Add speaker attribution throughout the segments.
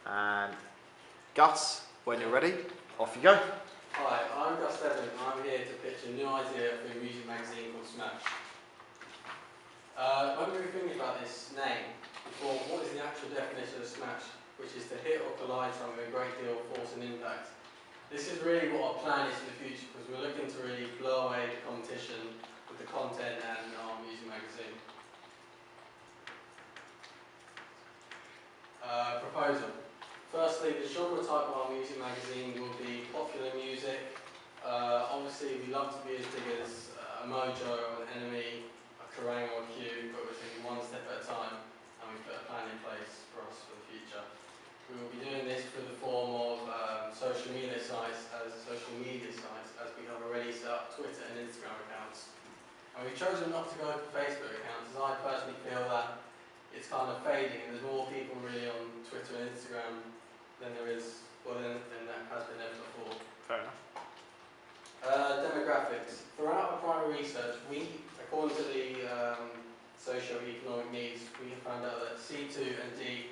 Speaker 1: And Gus, when you're ready, off you go.
Speaker 2: Hi, I'm Gus Devlin and I'm here to pitch a new idea for a music magazine called Smash. When we were thinking about this name, we thought, what is the actual definition of Smash? Which is to hit or collide something with a great deal of force and impact. This is really what our plan is for the future, because we're looking to really blow away the competition with the content and our music magazine. Proposal. Firstly, the genre type of our music magazine will be popular music. Obviously, we love to be as big as a Mojo, an Enemy, a Kerrang or a Q, but we're taking one step at a time, and we've put a plan in place for us for the future. We will be doing this through the form of social media sites, as we have already set up Twitter and Instagram accounts. And we've chosen not to go for Facebook accounts, as I personally feel that it's kind of fading, and there's more people really on Twitter and Instagram than there is, than that has been ever before.
Speaker 1: Fair enough.
Speaker 2: Demographics. Throughout our primary research, according to the socio-economic needs, we have found out that C2 and D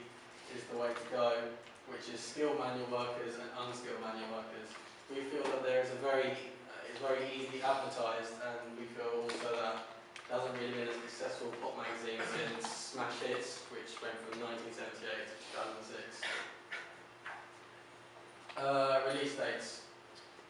Speaker 2: is the way to go, which is skilled manual workers and unskilled manual workers. We feel that there is it's very easily advertised, and we feel also that it hasn't really been a successful pop magazine since Smash Hits, which went from 1978 to 2006. Release dates.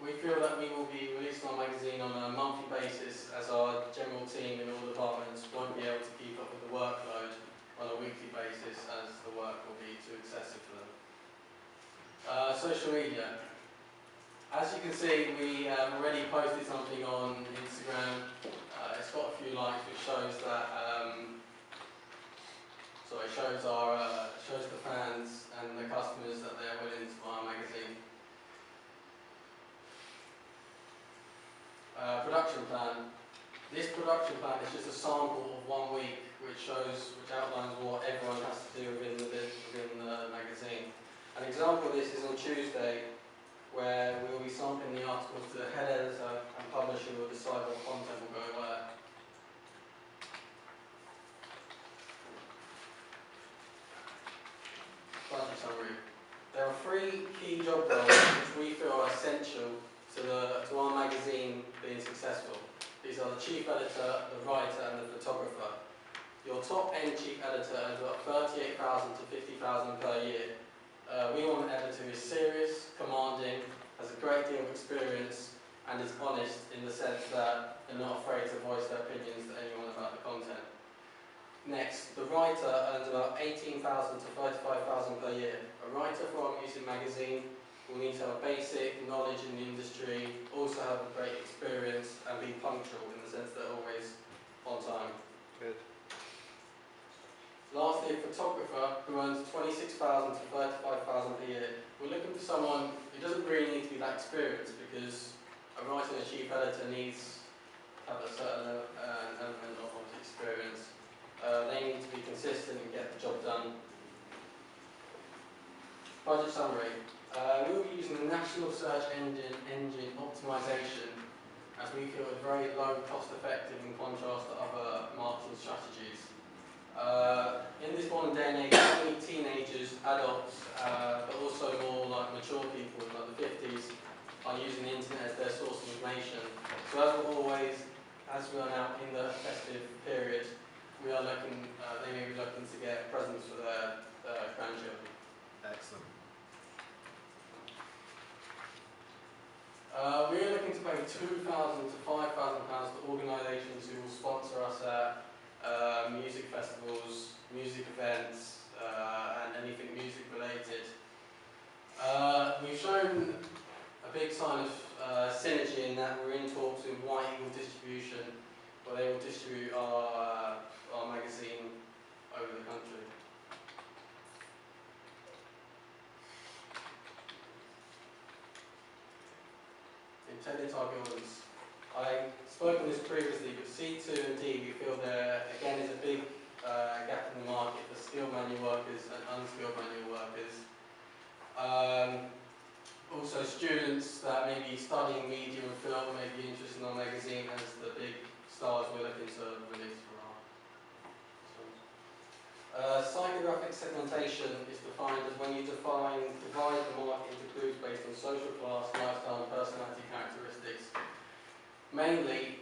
Speaker 2: We feel that we will be releasing our magazine on a monthly basis, as our general team in all departments won't be able to keep up with the workload on a weekly basis, as the work will be too excessive for them. Social media. As you can see, we have already posted something on Instagram. It's got a few likes, which shows that shows the fans and the customers that they're willing to buy our magazine. Production plan. This production plan is just a sample of 1 week, which outlines what everyone has to do within the magazine. An example of this is on Tuesday, where we will be sampling the articles to the head editor, and publisher will decide what content will go where. Budget summary. There are 3 key job roles which we feel are essential to our magazine being successful. These are the chief editor, the writer, and the photographer. Your top-end chief editor earns about $38,000 to $50,000 per year. We want an editor who is serious, commanding, has a great deal of experience, and is honest in the sense that they're not afraid to voice their opinions to anyone about the content. Next, the writer earns about $18,000 to $35,000 per year. A writer for our music magazine will need to have a basic knowledge in the industry, also have a great experience, and be punctual in the sense that they're always on time.
Speaker 1: Good.
Speaker 2: Lastly, a photographer who earns $26,000 to $35,000 per year. We're looking for someone who doesn't really need to be that experienced, because a writer and a chief editor needs to have a certain element of experience. They need to be consistent and get the job done. Budget summary. We will be using the National Search Engine Optimization, as we feel it's very low cost effective in contrast to other marketing strategies. In this modern day and age, many teenagers, adults, but also more like mature people, like the 50s, are using the internet as their source of information. So as we are now in the festive period, they may be looking to get presents for their grandchildren.
Speaker 1: Excellent.
Speaker 2: We are looking to pay £2,000 to £5,000 to organisations who will sponsor us at music festivals, music events, and anything music related. We've shown a big sign of synergy in that we're in talks with White Eagle Distribution, where they will distribute our magazine over the country. Intended target audience. I spoke on this previously, but C2 and D, we feel there again is a big gap in the market for skilled manual workers and unskilled manual workers. Also students that may be studying media and film may be interested in our magazine as the big stars we're looking to release for our. Psychographic segmentation is defined as when you divide the market into groups based on social class, lifestyle and personality characteristics. Mainly,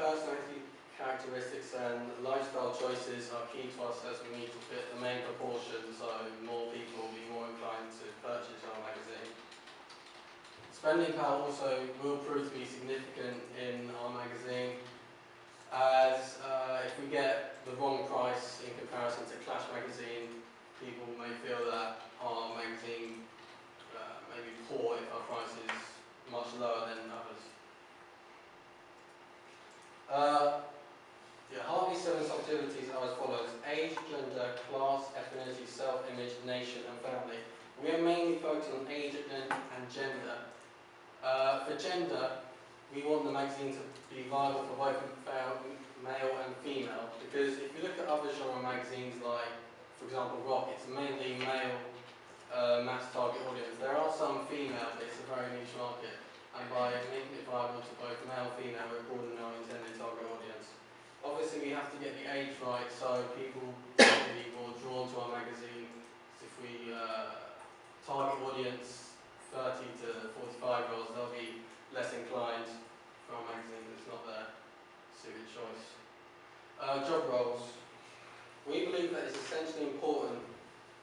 Speaker 2: personality characteristics and lifestyle choices are key to us as we need to fit the main proportion, so more people will be more inclined to purchase our magazine. Spending power also will prove to be significant in our magazine, as if we get the wrong price in comparison to Clash magazine, people may feel that our magazine may be poor if our price is much lower than others. Harvey's 7 subactivities are as follows: age, gender, class, ethnicity, self-image, nation and family. We are mainly focused on age and gender. For gender, we want the magazine to be viable for both male and female, because if you look at other genre magazines like, for example, rock, it's mainly male mass target audience. There are some female, but it's a very niche market, and by making it viable to both male and female, we're broadening our intended target audience. Obviously, we have to get the age right, so people will be more drawn to our magazine. If we target audience 30 to 45-year-olds, they'll be less inclined for our magazine. It's not their suited choice. Job roles. We believe that it's essentially important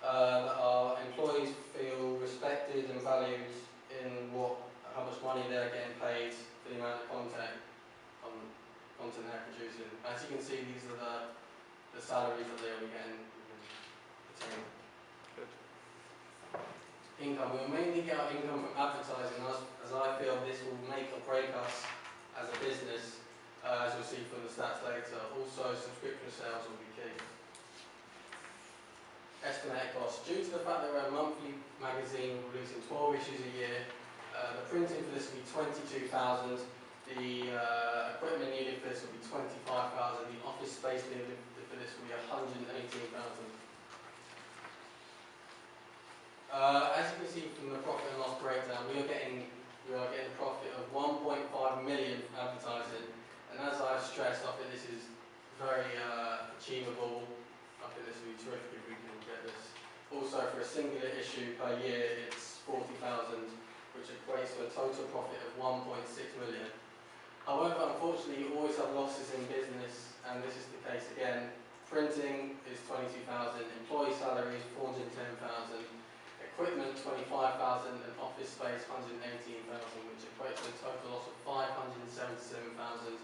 Speaker 2: that our employees feel respected and valued in how much money they're getting paid for the amount of content they're producing. As you can see, these are the salaries that they'll be getting within the team.
Speaker 1: Good.
Speaker 2: Income. We'll mainly get our income from advertising, as I feel this will make or break us as a business, as you'll see from the stats later. Also, subscription sales will be key. Estimated costs. Due to the fact that we're a monthly magazine releasing 12 issues a year, the printing for this will be 22,000. The equipment needed for this will be 25,000. The office space needed for this will be 118,000. As you can see from the profit and loss breakdown, we are getting a profit of 1.5 million from advertising, and as I've stressed, I think this is very achievable. I think this will be terrific if we can get this. Also, for a singular issue per year, it's 40,000, which equates to a total profit of 1.6 million. However, unfortunately, you always have losses in business, and this is the case again. Printing is 22,000, employee salaries 410,000, equipment 25,000, and office space 118,000, which equates to a total loss of 577,000.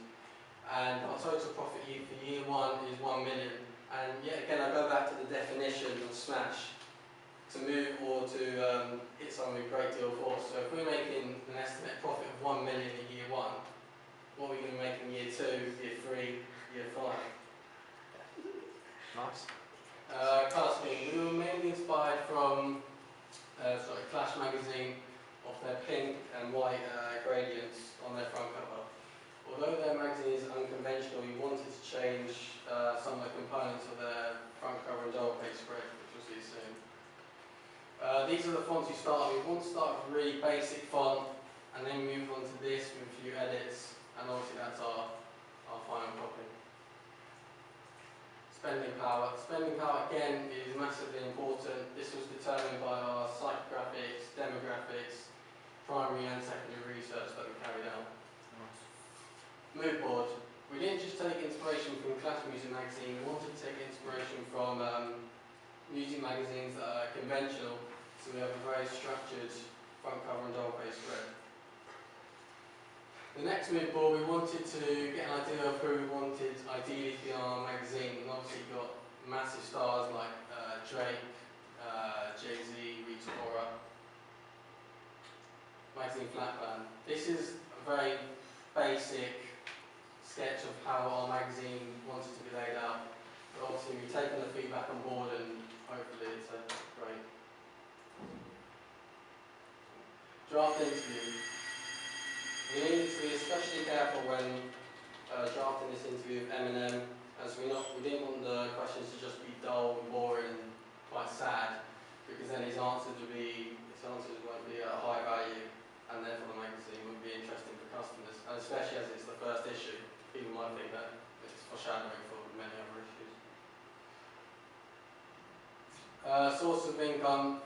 Speaker 2: And our total profit for year 1 is 1 million. And yet again, I go back to the definition of smash. To move or to hit something with a great deal of force. So if we're making an estimated profit of 1 million in year 1, what are we going to make in year 2, year 3, year 5?
Speaker 1: Nice.
Speaker 2: Colour scheme. We were mainly inspired from Clash magazine, of their pink and white gradients on their front cover. Although their magazine is unconventional, we wanted to change some of the components of their front cover and double page spread, which we'll see soon. These are the fonts we start with. We want to start with a really basic font, and then move on to this with a few edits, and obviously that's our final copy. Spending power. Spending power again is massively important. This was determined by our psychographics, demographics, primary and secondary research that we carried out. Mood board. We didn't just take inspiration from Clash Music magazine, we wanted to take inspiration from music magazines that are conventional, so we have a very structured front cover and double page spread. The next mood board, we wanted to get an idea of who we wanted ideally to be on our magazine, and obviously you've got massive stars like Drake, Jay-Z, Rita Ora. Magazine flat plan. This is a very basic sketch of how our magazine wanted to be laid out, but obviously we've taken the feedback on board and hopefully it's great. Draft interview. We need to be especially careful when drafting this interview with Eminem, as we didn't want the questions to just be dull and boring and quite sad, because then his answers won't be high value, and therefore the magazine wouldn't be interesting for customers, and especially as it's the first issue, people might think that it's foreshadowing for many other issues. Source of income,